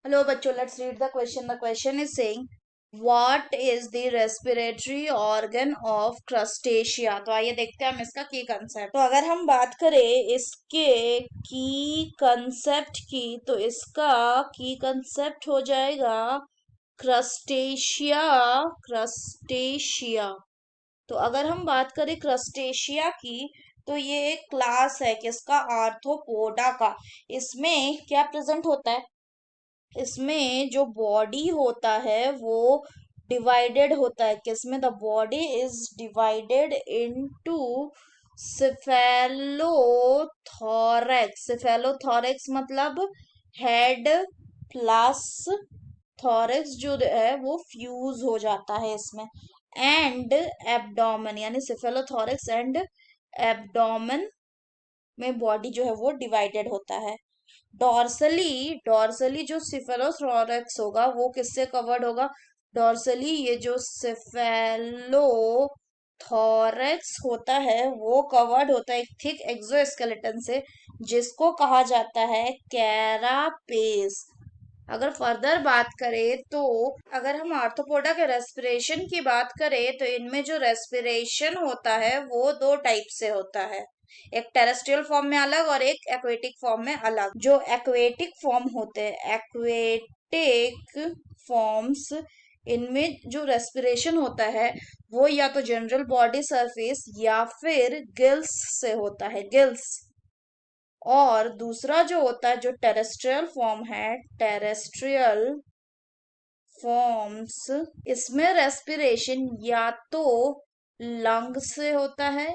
Hello, bachcho. Let's read the question. The question is saying, what is the respiratory organ of crustacea? तो आइए देखते हैं हम इसका की कंसेप्ट। तो अगर हम बात करें इसके की कंसेप्ट की, तो इसका की कंसेप्ट हो जाएगा क्रस्टेशिया। क्रस्टेशिया। तो अगर हम बात करें क्रस्टेशिया की, तो ये एक क्लास है किसका? आर्थ्रोपोडा का। इसमें क्या प्रेजेंट होता है? इसमें जो बॉडी होता है वो डिवाइडेड होता है। किसमें? The body is divided into cephalothorax. Cephalothorax मतलब हेड प्लस थोरैक्स जो है वो फ्यूज हो जाता है इसमें, एंड एब्डोमेन, यानी सिफेलोथोरैक्स एंड एब्डोमेन में बॉडी जो है वो डिवाइडेड होता है। डॉर्सली, डॉर्सली जो सिफेलोथोरैक्स होगा वो किससे कवर्ड होगा? डॉर्सली ये जो सिफेलोथोरैक्स होता है वो कवर्ड होता है एक थिक एक्सोस्केलेटन से, जिसको कहा जाता है कैरापेस। अगर फर्दर बात करें तो अगर हम आर्थ्रोपोडा के रेस्पिरेशन की बात करें, तो इनमें जो रेस्पिरेशन होता है वो दो टाइप से होता है। एक टेरेस्ट्रियल फॉर्म में अलग और एक एक्वेटिक फॉर्म में अलग। जो एक्वेटिक फॉर्म होते हैं, एक्वेटिक फॉर्म्स, इनमें जो रेस्पिरेशन होता है वो या तो जनरल बॉडी सरफेस या फिर गिल्स से होता है, गिल्स। और दूसरा जो होता है, जो टेरेस्ट्रियल फॉर्म है, टेरेस्ट्रियल फॉर्म्स, इसमें रेस्पिरेशन या तो लंग से होता है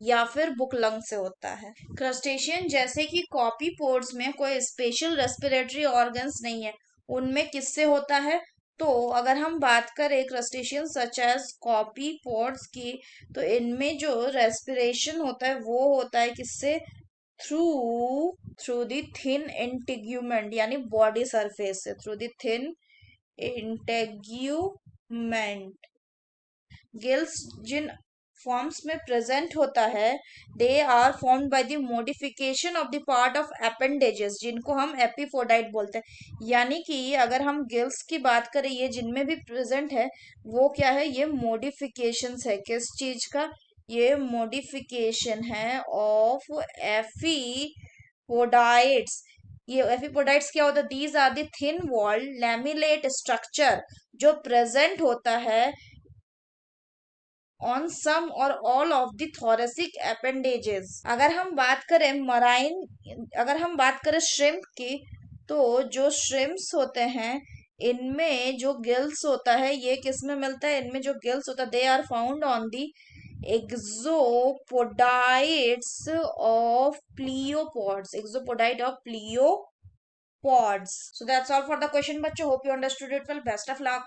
या फिर बुक लंग से होता है। क्रस्टेशियन जैसे कि कॉपीपोड्स में कोई स्पेशल रेस्पिरेटरी ऑर्गन्स नहीं है, उनमें किससे होता है? तो अगर हम बात करें क्रस्टेशियन सच एज कॉपीपोड्स की, तो इनमें जो रेस्पिरेशन होता है वो होता है किससे? Through through the thin integument, यानी बॉडी सरफेस से, through the thin integument. Gills जिन फॉर्म्स में प्रेजेंट होता है, they are formed by the modification of the part of appendages, जिनको हम एपिफोडाइट बोलते हैं। यानी कि अगर हम गिल्स की बात करें, ये जिनमें भी प्रेजेंट है वो क्या है? ये मॉडिफिकेशंस है। किस चीज का? ये मॉडिफिकेशन है ऑफ एफीपोडाइट्स। ये एफीपोडाइट्स क्या होता है? These are the thin walled lamellate structure जो प्रेजेंट होता है ऑन सम और all of the thoracic appendages. अगर हम बात करें मराइन, अगर हम बात करें श्रिम्प की, तो जो श्रिम्प्स होते हैं इनमें जो गिल्स होता है ये किस में मिलता है? इनमें जो गिल्स होता है they are found on the exopodites of pleopods, exopodite of pleopods. So that's all for the question, बच्चों. Hope you understood it well. Best of luck.